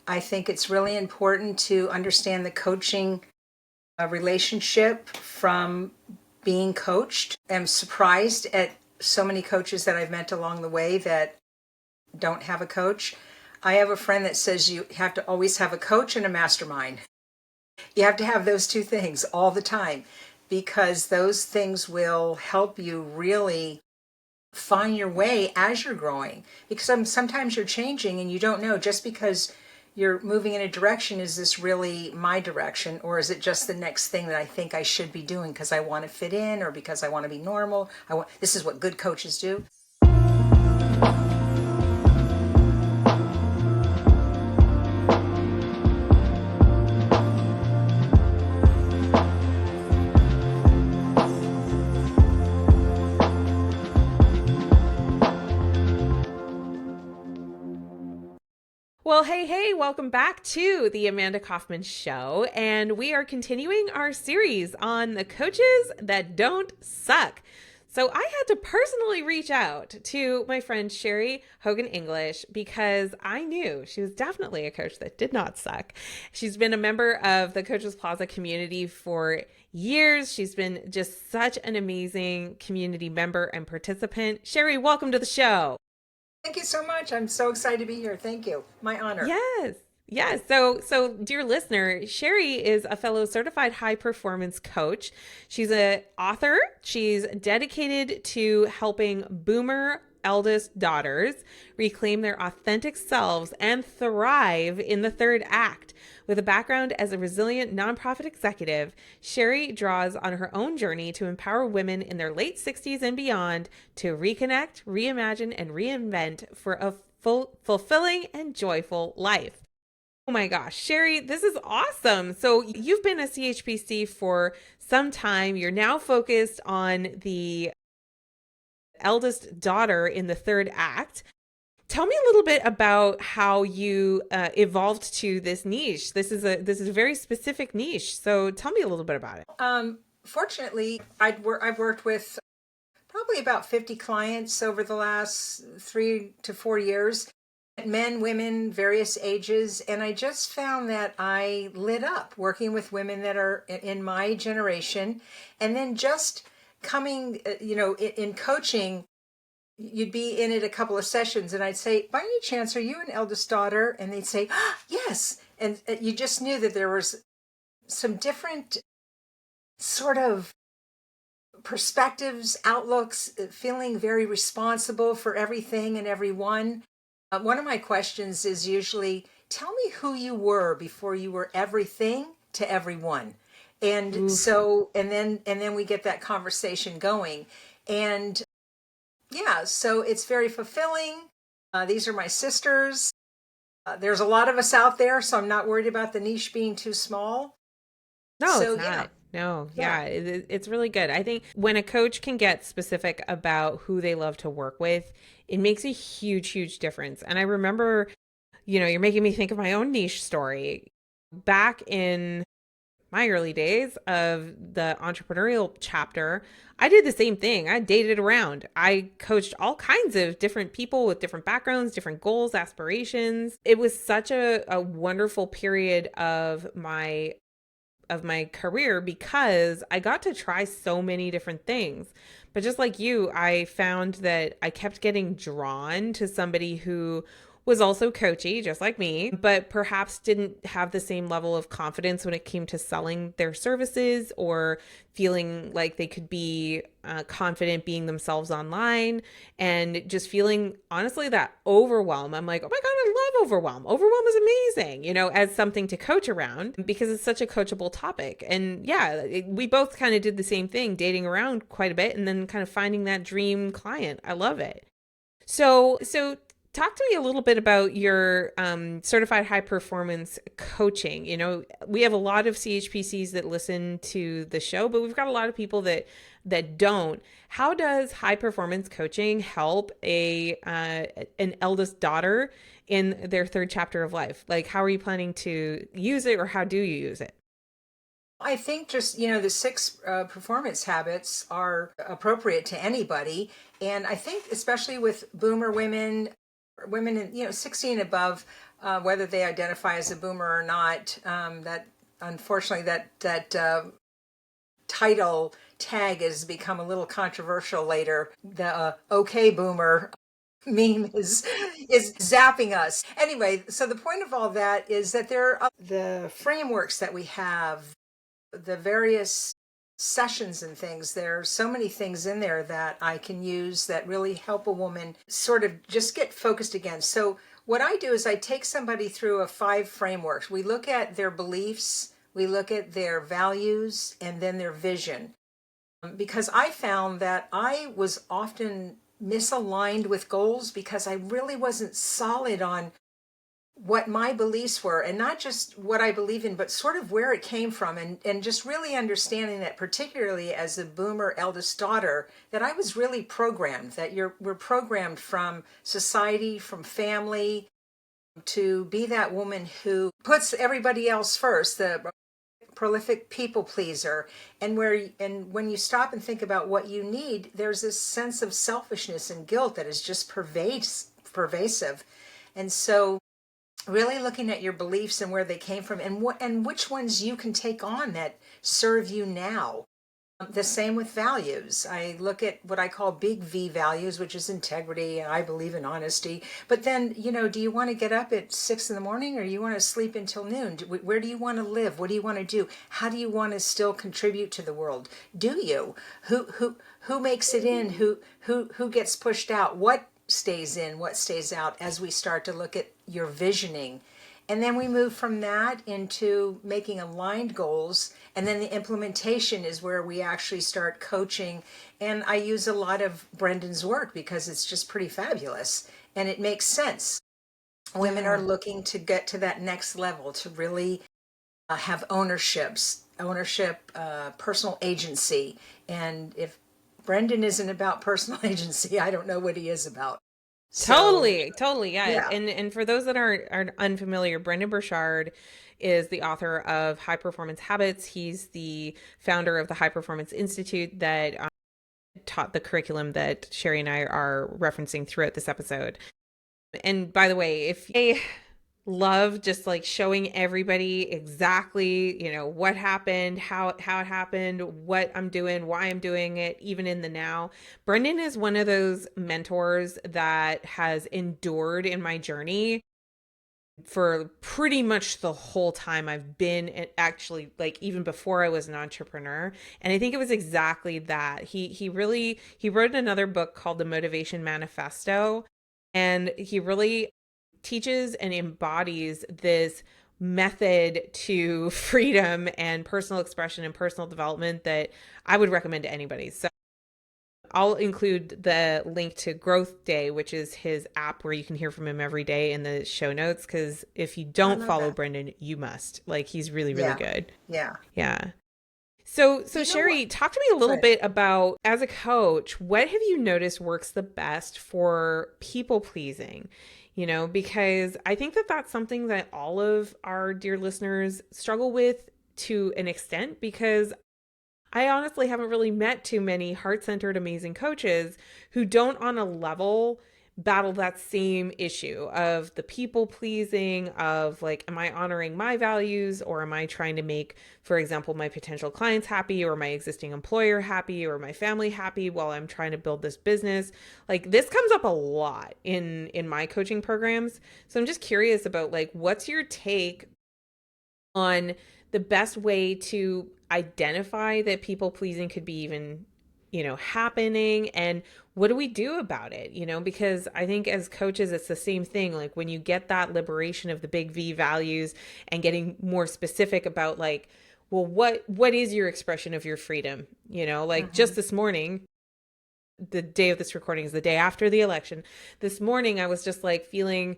I think it's really important to understand the coaching relationship from being coached. I'm surprised at so many coaches that I've met along the way that don't have a coach. I have a friend that says you have to always have a coach and a mastermind. You have to have those two things all the time because those things will help you really find your way as you're growing. Because sometimes you're changing and you don't know just because you're moving in a direction, is this really my direction, or is it just the next thing that I think I should be doing because I want to fit in or because I want to be normal? This is what good coaches do. Well, hey, welcome back to the Amanda Kaufman Show. And we are continuing our series on the coaches that don't suck. So I had to personally reach out to my friend Sherry Hogan English because I knew she was definitely a coach that did not suck. She's been a member of the Coaches Plaza community for years. She's been just such an amazing community member and participant. Sherry, welcome to the show. Thank you so much. I'm so excited to be here. Thank you. My honor. Yes. Yes. So dear listener, Sherry is a fellow certified high performance coach. She's an author. She's dedicated to helping boomer eldest daughters reclaim their authentic selves and thrive in the third act. With a background as a resilient nonprofit executive, Sherry draws on her own journey to empower women in their late 60s and beyond to reconnect, reimagine, and reinvent for a fulfilling and joyful life. Oh my gosh, Sherry, this is awesome. So you've been a CHPC for some time. You're now focused on the eldest daughter in the third act. Tell me a little bit about how you evolved to this niche. This is a very specific niche. So tell me a little bit about it. Fortunately, I've worked with probably about 50 clients over the last 3 to 4 years. Men, women, various ages. And I just found that I lit up working with women that are in my generation. And then just coming, in coaching, you'd be in it a couple of sessions and I'd say, by any chance, are you an eldest daughter? And they'd say, yes. And you just knew that there was some different sort of perspectives, outlooks, feeling very responsible for everything and everyone. One of my questions is usually, tell me who you were before you were everything to everyone. And so, and then we get that conversation going. And yeah, so it's very fulfilling. These are my sisters. There's a lot of us out there, so I'm not worried about the niche being too small. No, So it's not. No, yeah. it's really good. I think when a coach can get specific about who they love to work with, it makes a huge, huge difference. And I remember, you're making me think of my own niche story. Back in my early days of the entrepreneurial chapter, I did the same thing. I dated around. I coached all kinds of different people with different backgrounds, different goals, aspirations. It was such a wonderful period of my career because I got to try so many different things. But just like you, I found that I kept getting drawn to somebody who was also coachy, just like me, but perhaps didn't have the same level of confidence when it came to selling their services or feeling like they could be confident being themselves online and just feeling, honestly, that overwhelm. I'm like, oh my God, I love overwhelm. Overwhelm is amazing, as something to coach around because it's such a coachable topic. And yeah, we both kind of did the same thing, dating around quite a bit and then kind of finding that dream client. I love it. So talk to me a little bit about your certified high performance coaching. We have a lot of CHPCs that listen to the show, but we've got a lot of people that don't. How does high performance coaching help an eldest daughter in their third chapter of life? Like, how are you planning to use it, or how do you use it? I think just, the 6 performance habits are appropriate to anybody. And I think especially with boomer women in, 60 and above, whether they identify as a boomer or not. That unfortunately that title tag has become a little controversial later. The okay boomer meme is zapping us. Anyway, so the point of all that is that there are the frameworks that we have, the various sessions and things. There are so many things in there that I can use that really help a woman sort of just get focused again. So what I do is I take somebody through a 5 frameworks. We look at their beliefs, we look at their values, and then their vision. Because I found that I was often misaligned with goals because I really wasn't solid on what my beliefs were, and not just what I believe in, but sort of where it came from, and just really understanding that, particularly as a boomer eldest daughter, that I was really programmed, that we're programmed from society, from family, to be that woman who puts everybody else first, the prolific people pleaser. And when you stop and think about what you need, there's this sense of selfishness and guilt that is just pervasive. And so really looking at your beliefs and where they came from, and which ones you can take on that serve you now. The same with values. I look at what I call big V values, which is integrity, and I believe in honesty. But then, do you want to get up at 6 in the morning, or you want to sleep until noon? Where do you want to live? What do you want to do? How do you want to still contribute to the world? Do you? Who makes it in? Who gets pushed out? What stays in? What stays out? As we start to look at your visioning. And then we move from that into making aligned goals. And then the implementation is where we actually start coaching. And I use a lot of Brendan's work because it's just pretty fabulous. And it makes sense. Women are looking to get to that next level, to really have ownership, personal agency. And if Brendan isn't about personal agency, I don't know what he is about. Totally, yeah. And for those that are unfamiliar, Brendan Burchard is the author of High Performance Habits. He's the founder of the High Performance Institute that taught the curriculum that Sherry and I are referencing throughout this episode. And by the way, if I love just like showing everybody exactly, what happened, how it happened, what I'm doing, why I'm doing it, even in the now. Brendan is one of those mentors that has endured in my journey for pretty much the whole time I've been, actually, like even before I was an entrepreneur. And I think it was exactly that. He wrote another book called The Motivation Manifesto, and he really teaches and embodies this method to freedom and personal expression and personal development that I would recommend to anybody. So I'll include the link to Growth Day, which is his app where you can hear from him every day, in the show notes. Because if you don't follow Brendan, you must. Like, he's really, really good. Yeah. So Sherry, talk to me a little bit about, as a coach, what have you noticed works the best for people pleasing? Because I think that that's something that all of our dear listeners struggle with to an extent, because I honestly haven't really met too many heart-centered, amazing coaches who don't on a level battle that same issue of the people pleasing, of like, am I honoring my values, or am I trying to make, for example, my potential clients happy, or my existing employer happy, or my family happy while I'm trying to build this business? Like, this comes up a lot in my coaching programs. So I'm just curious about, like, what's your take on the best way to identify that people pleasing could be even, happening, and what do we do about it? Because I think as coaches, it's the same thing. Like, when you get that liberation of the big V values and getting more specific about, like, well, what is your expression of your freedom? Like, just this morning, the day of this recording is the day after the election. This morning, I was just like feeling,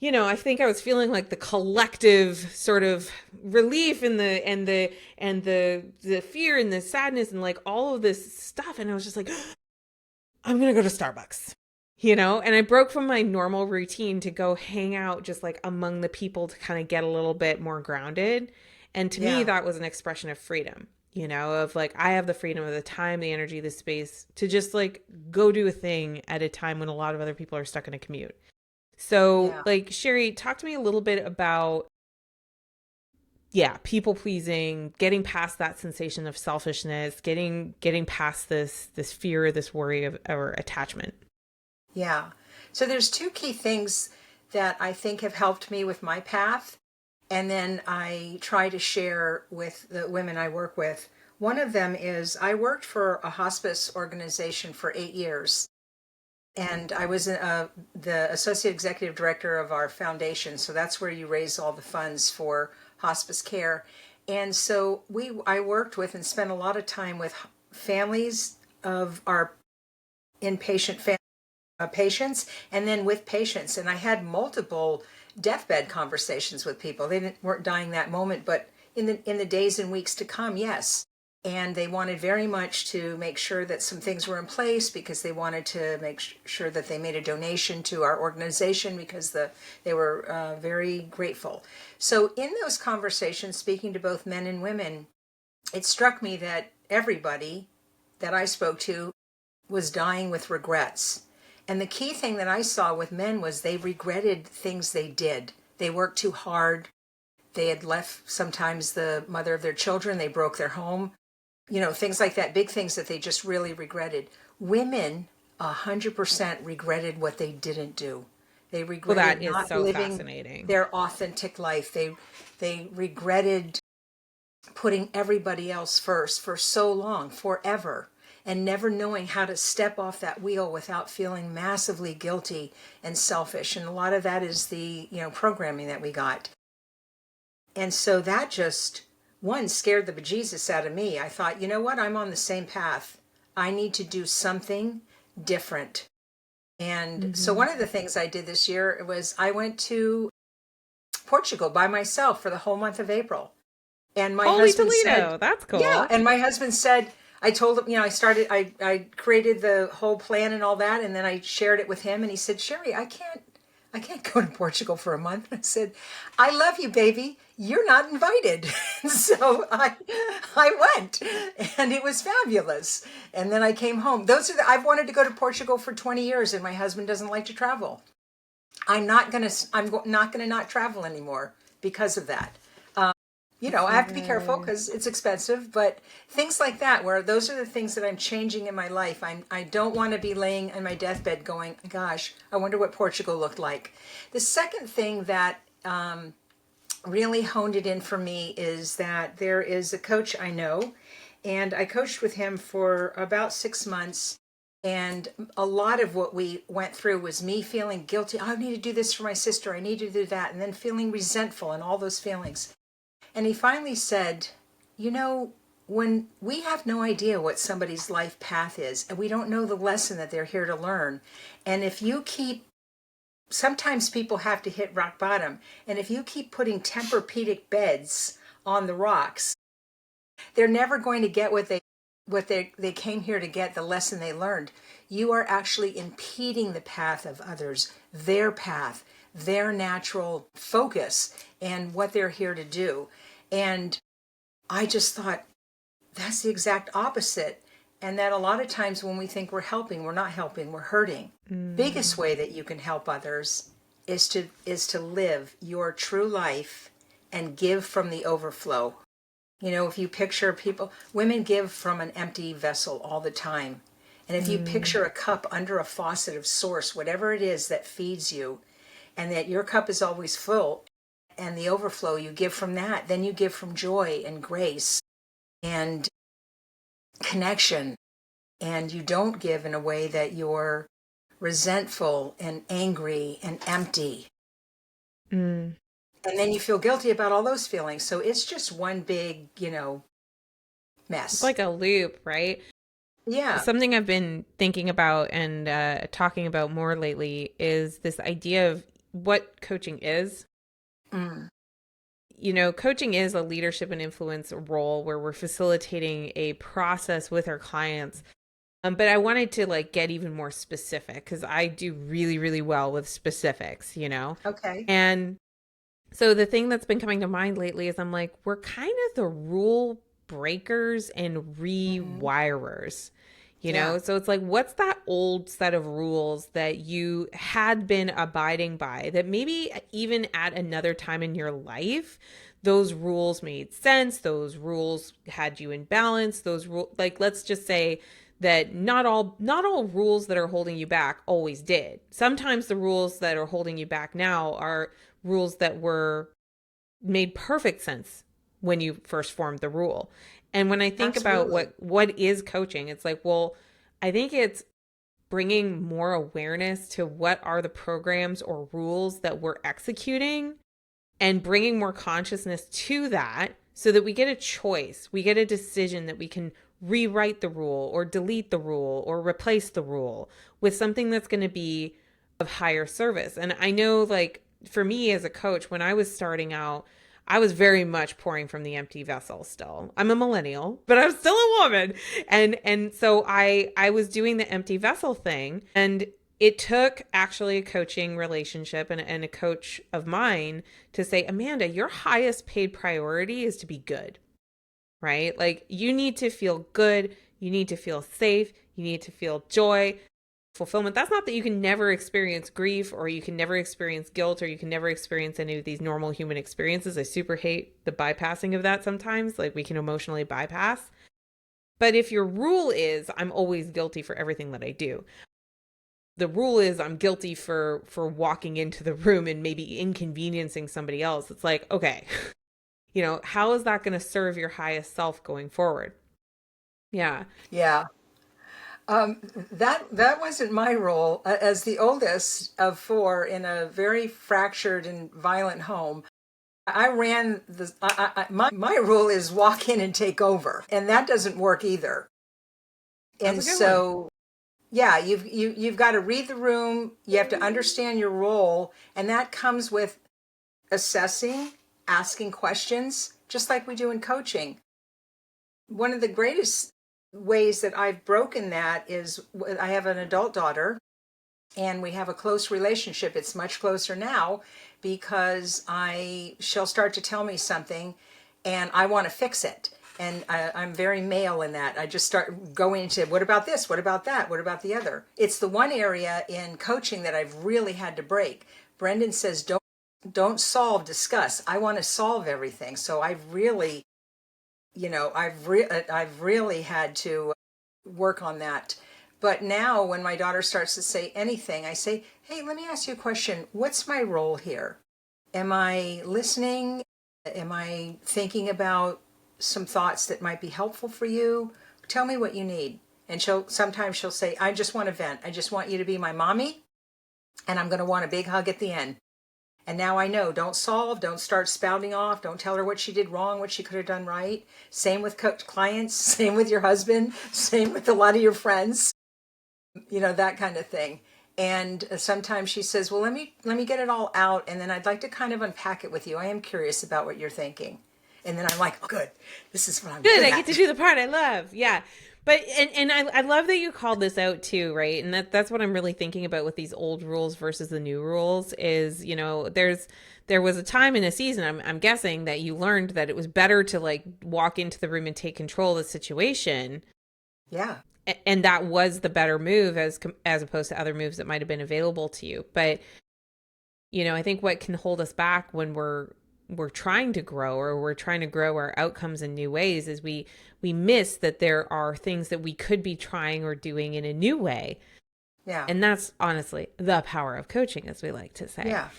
I think I was feeling like the collective sort of relief and the fear and the sadness and like all of this stuff. And I was just like, I'm going to go to Starbucks, and I broke from my normal routine to go hang out just like among the people to kind of get a little bit more grounded. And to me, that was an expression of freedom, of like, I have the freedom of the time, the energy, the space to just like go do a thing at a time when a lot of other people are stuck in a commute. So, Yeah. like, Sherry, talk to me a little bit about, yeah, people pleasing, getting past that sensation of selfishness, getting past this fear, this worry of or attachment. Yeah. So there's two key things that I think have helped me with my path. And then I try to share with the women I work with. One of them is I worked for a hospice organization for 8 years. And I was the associate executive director of our foundation. So that's where you raise all the funds for hospice care. And so I worked with and spent a lot of time with families of our inpatient patients, and then with patients. And I had multiple deathbed conversations with people. Weren't dying that moment, but in the days and weeks to come, yes. And they wanted very much to make sure that some things were in place, because they wanted to make sure that they made a donation to our organization, because they were very grateful. So in those conversations, speaking to both men and women, it struck me that everybody that I spoke to was dying with regrets. And the key thing that I saw with men was they regretted things they did. They worked too hard. They had left sometimes the mother of their children. They broke their home. Things like that, big things that they just really regretted. Women, 100% regretted what they didn't do. They Well, that regretted is not so living fascinating. their authentic life. They regretted putting everybody else first for so long, forever, and never knowing how to step off that wheel without feeling massively guilty and selfish. And a lot of that is the, programming that we got. And so that just, one, scared the bejesus out of me. I thought, you know what? I'm on the same path. I need to do something different. And so Mm-hmm. one of the things I did this year was I went to Portugal by myself for the whole month of April. And my Holy husband said, Toledo, that's yeah. cool. And my husband said, I told him, I created the whole plan and all that. And then I shared it with him. And he said, Sherry, I can't go to Portugal for a month. And I said, I love you, baby. You're not invited. So I went, and it was fabulous. And then I came home. I've wanted to go to Portugal for 20 years, and my husband doesn't like to travel. I'm not gonna not travel anymore because of that. I So have to be careful good. because it's expensive, but things like that, where those are the things that I'm changing in my life. I don't want to be laying on my deathbed going, gosh, I wonder what Portugal looked like. The second thing that really honed it in for me is that there is a coach I know, and I coached with him for about 6 months. And a lot of what we went through was me feeling guilty. Oh, I need to do this for my sister. I need to do that. And then feeling resentful and all those feelings. And he finally said, when we have no idea what somebody's life path is, and we don't know the lesson that they're here to learn, and if you keep, sometimes people have to hit rock bottom, and if you keep putting Tempur-Pedic beds on the rocks, they're never going to get what they came here to get, the lesson they learned. You are actually impeding the path of others, their path, their natural focus, and what they're here to do. And I just thought that's the exact opposite. And that a lot of times when we think we're helping, we're not helping, we're hurting. Biggest Mm. way that you can help others is to live your true life and give from the overflow. If you picture people, women give from an empty vessel all the time. And if you Mm. picture a cup under a faucet of source, whatever it is that feeds you, and that your cup is always full, and the overflow you give from that, then you give from joy and grace and connection. And you don't give in a way that you're resentful and angry and empty. Mm. And then you feel guilty about all those feelings. So it's just one big, It's mess. like a loop, right? Yeah. Something I've been thinking about and talking about more lately is this idea of what coaching is. Mm. Coaching is a leadership and influence role where we're facilitating a process with our clients. But I wanted to like get even more specific because I do really, really well with specifics. Okay. And so the thing that's been coming to mind lately is I'm like, we're kind of the rule breakers and Mm-hmm. rewirers. You Yeah. know, so it's like, what's that old set of rules that you had been abiding by that maybe even at another time in your life, those rules made sense, those rules had you in balance, those rules, like, let's just say that not all rules that are holding you back always did. Sometimes the rules that are holding you back now are rules that were made perfect sense when you first formed the rule. And when I think about Absolutely. what is coaching, it's like, well, I think it's bringing more awareness to what are the programs or rules that we're executing and bringing more consciousness to that so that we get a choice. We get a decision that we can rewrite the rule or delete the rule or replace the rule with something that's going to be of higher service. And I know, like, for me as a coach, when I was starting out, I was very much pouring from the empty vessel still. I'm a millennial, but I'm still a woman. And so I was doing the empty vessel thing, and it took actually a coaching relationship and a coach of mine to say, Amanda, your highest paid priority is to be good, right? Like, you need to feel good. You need to feel safe. You need to feel joy, fulfillment. That's not that you can never experience grief or you can never experience guilt or you can never experience any of these normal human experiences. I super hate the bypassing of that sometimes. Like, we can emotionally bypass. But if your rule is, I'm always guilty for everything that I do, the rule is I'm guilty for walking into the room and maybe inconveniencing somebody else. It's like, okay, how is that going to serve your highest self going forward? Yeah. Yeah. That wasn't my role as the oldest of four in a very fractured and violent home. I ran the. My rule is walk in and take over, and that doesn't work either. That's And a good one. so, yeah, you've got to read the room. You have to understand your role, and that comes with assessing, asking questions, just like we do in coaching. One of the greatest ways that I've broken that is I have an adult daughter and we have a close relationship. It's much closer now because she'll start to tell me something and I want to fix it. And I'm very male in that. I just start going into what about this? What about that? What about the other? It's the one area in coaching that I've really had to break. Brendan says, don't solve, discuss. I want to solve everything. So I've really had to work on that. But now when my daughter starts to say anything, I say, hey, let me ask you a question. What's my role here? Am I listening? Am I thinking about some thoughts that might be helpful for you? Tell me what you need. And sometimes she'll say, I just want to vent. I just want you to be my mommy, and I'm going to want a big hug at the end. And now I know, don't solve, don't start spouting off, don't tell her what she did wrong, what she could have done right. Same with clients, same with your husband, same with a lot of your friends, that kind of thing. And sometimes she says, well, let me get it all out, and then I'd like to kind of unpack it with you. I am curious about what you're thinking. And then I'm like, oh, good, this is what I'm Good. good I get to at. do the part I love. Yeah. But and I love that you called this out too, right? And that's what I'm really thinking about with these old rules versus the new rules is, there was a time in a season, I'm guessing, that you learned that it was better to, like, walk into the room and take control of the situation, Yeah, and that was the better move as opposed to other moves that might have been available to you. But I think what can hold us back when we're trying to grow, or we're trying to grow our outcomes in new ways, is we miss that there are things that we could be trying or doing in a new way. yeah, And that's honestly the power of coaching, as we like to say. yeah,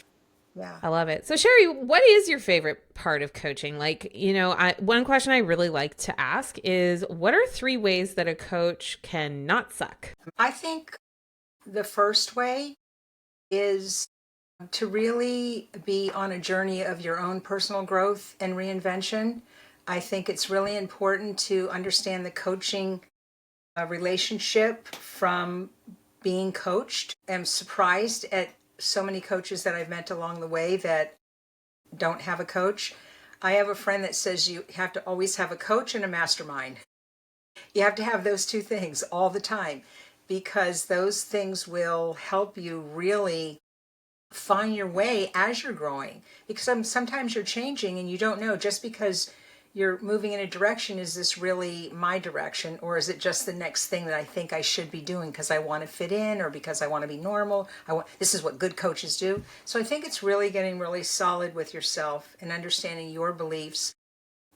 yeah. I love it. So Sherry, what is your favorite part of coaching? Like, one question I really like to ask is, what are 3 ways that a coach can not suck? I think the first way is to really be on a journey of your own personal growth and reinvention. I think it's really important to understand the coaching relationship from being coached. I'm surprised at so many coaches that I've met along the way that don't have a coach. I have a friend that says you have to always have a coach and a mastermind. You have to have those two things all the time because those things will help you really find your way as you're growing, because sometimes you're changing and you don't know, just because you're moving in a direction. Is this really my direction, or is it just the next thing that I think I should be doing because I want to fit in or because I want to be normal? This is what good coaches do. So I think it's really getting really solid with yourself and understanding your beliefs,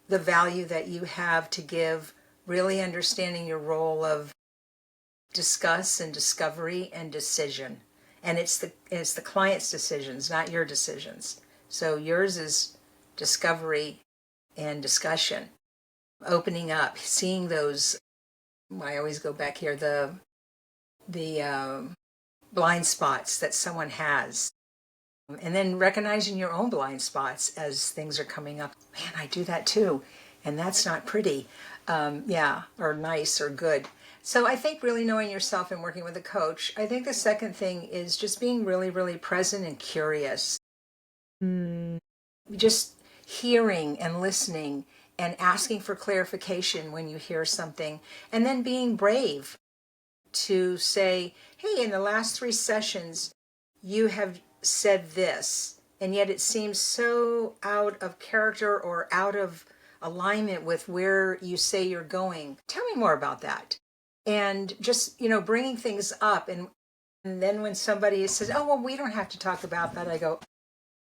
the value that you have to give, really understanding your role of discuss and discovery and decision. And it's the client's decisions, not your decisions. So yours is discovery and discussion, opening up, seeing those. I always go back here, the blind spots that someone has, and then recognizing your own blind spots as things are coming up. Man, I do that too, and that's not pretty, or nice or good. So I think really knowing yourself and working with a coach. I think the second thing is just being really, really present and curious. Just hearing and listening and asking for clarification when you hear something, and then being brave to say, hey, in the last 3 sessions, you have said this, and yet it seems so out of character or out of alignment with where you say you're going. Tell me more about that. And just, bringing things up. And then when somebody says, oh, well, we don't have to talk about that, I go,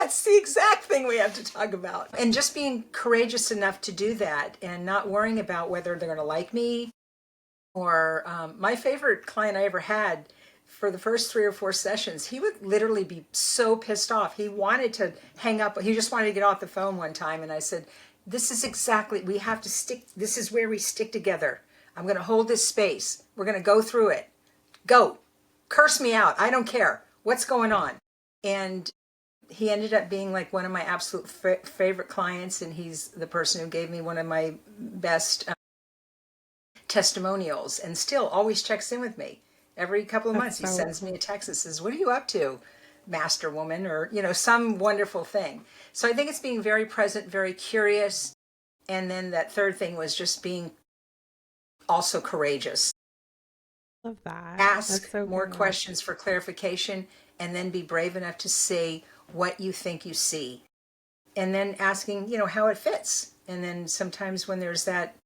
that's the exact thing we have to talk about. And just being courageous enough to do that and not worrying about whether they're going to like me. Or my favorite client I ever had, for the first 3 or 4 sessions, he would literally be so pissed off. He wanted to hang up. He just wanted to get off the phone one time. And I said, this is exactly, we have to stick. This is where we stick together. I'm going to hold this space. We're going to go through it. Go. Curse me out. I don't care. What's going on? And he ended up being like one of my absolute favorite clients. And he's the person who gave me one of my best testimonials, and still always checks in with me. Every couple of months, he sends me a text that says, what are you up to, master woman? Or, some wonderful thing. So I think it's being very present, very curious. And then that third thing was just being also courageous. Love that. Ask more questions for clarification, and then be brave enough to say what you think you see. And then asking, how it fits. And then sometimes when there's that,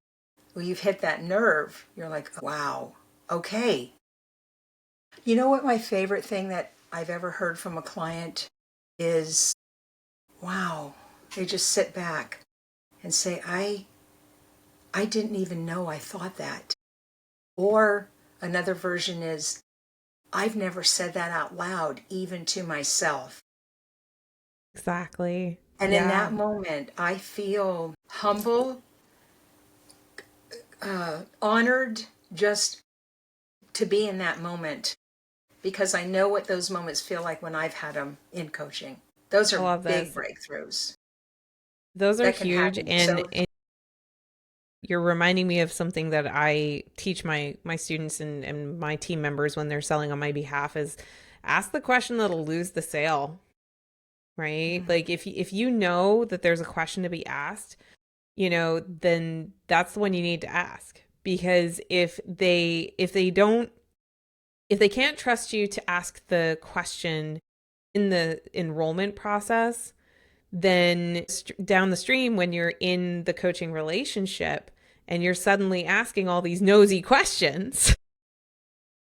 well, you've hit that nerve, you're like, wow, okay. You know what my favorite thing that I've ever heard from a client is, wow, they just sit back and say, I didn't even know I thought that. Or another version is, I've never said that out loud, even to myself. Exactly. And in that moment, I feel humble, honored just to be in that moment, because I know what those moments feel like when I've had them in coaching. Those are big breakthroughs. Those are huge. And you're reminding me of something that I teach my students and my team members when they're selling on my behalf is ask the question that'll lose the sale, right? Mm-hmm. Like if you know that there's a question to be asked, then that's the one you need to ask. Because if they can't trust you to ask the question in the enrollment process, then down the stream, when you're in the coaching relationship and you're suddenly asking all these nosy questions,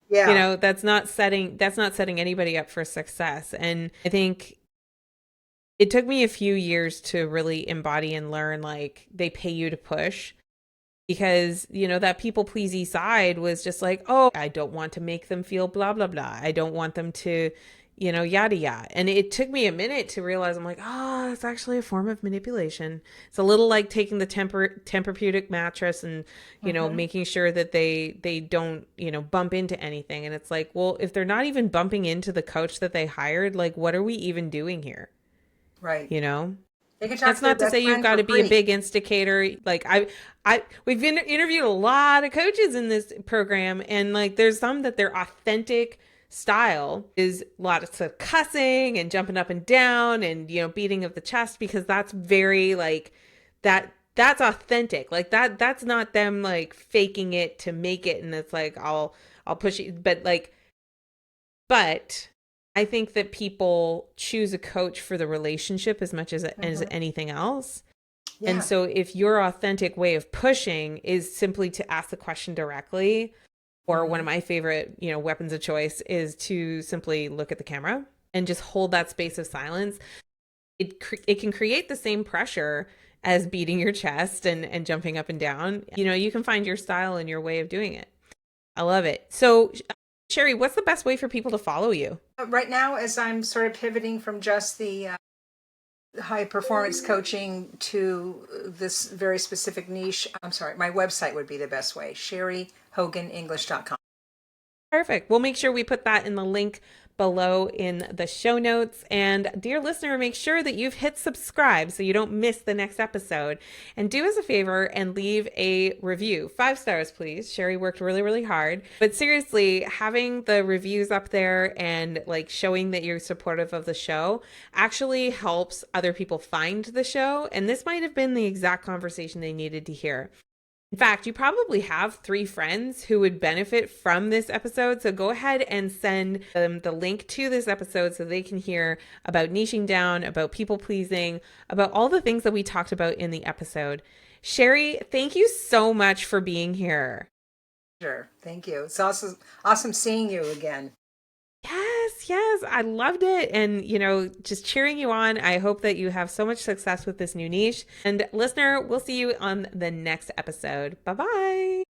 that's not setting anybody up for success. And I think it took me a few years to really embody and learn, like, they pay you to push, because, that people pleasy side was just like, oh, I don't want to make them feel blah, blah, blah. I don't want them to, yada, yada. And it took me a minute to realize, I'm like, oh, it's actually a form of manipulation. It's a little like taking the Tempur-Pedic mattress and, making sure that they don't, bump into anything. And it's like, well, if they're not even bumping into the coach that they hired, like, what are we even doing here? Right. That's not to say you've got to be a big instigator. Like we've interviewed a lot of coaches in this program, and like there's some that their authentic style is lots of cussing and jumping up and down and beating of the chest, because that's very like that's authentic. Like that's not them like faking it to make it, and it's like I'll push you, but I think that people choose a coach for the relationship as much as anything else. And Yeah. so if your authentic way of pushing is simply to ask the question directly, or one Hmm. of my favorite, weapons of choice is to simply look at the camera and just hold that space of silence, it can create the same pressure as beating your chest and jumping up and down. You can find your style and your way of doing it. I love it. So, Sherry, what's the best way for people to follow you? Right now, as I'm sort of pivoting from just the high performance coaching to this very specific niche, I'm sorry, my website would be the best way, sherryhoganenglish.com. Perfect. We'll make sure we put that in the link below in the show notes. And dear listener, make sure that you've hit subscribe so you don't miss the next episode. And do us a favor and leave a review. 5 stars, please. Sherry worked really, really hard. But seriously, having the reviews up there and like showing that you're supportive of the show actually helps other people find the show. And this might have been the exact conversation they needed to hear. In fact, you probably have 3 friends who would benefit from this episode. So go ahead and send them the link to this episode so they can hear about niching down, about people pleasing, about all the things that we talked about in the episode. Sherry, thank you so much for being here. Sure. Thank you. It's awesome seeing you again. Yes, I loved it. And, just cheering you on. I hope that you have so much success with this new niche. And listener, we'll see you on the next episode. Bye-bye.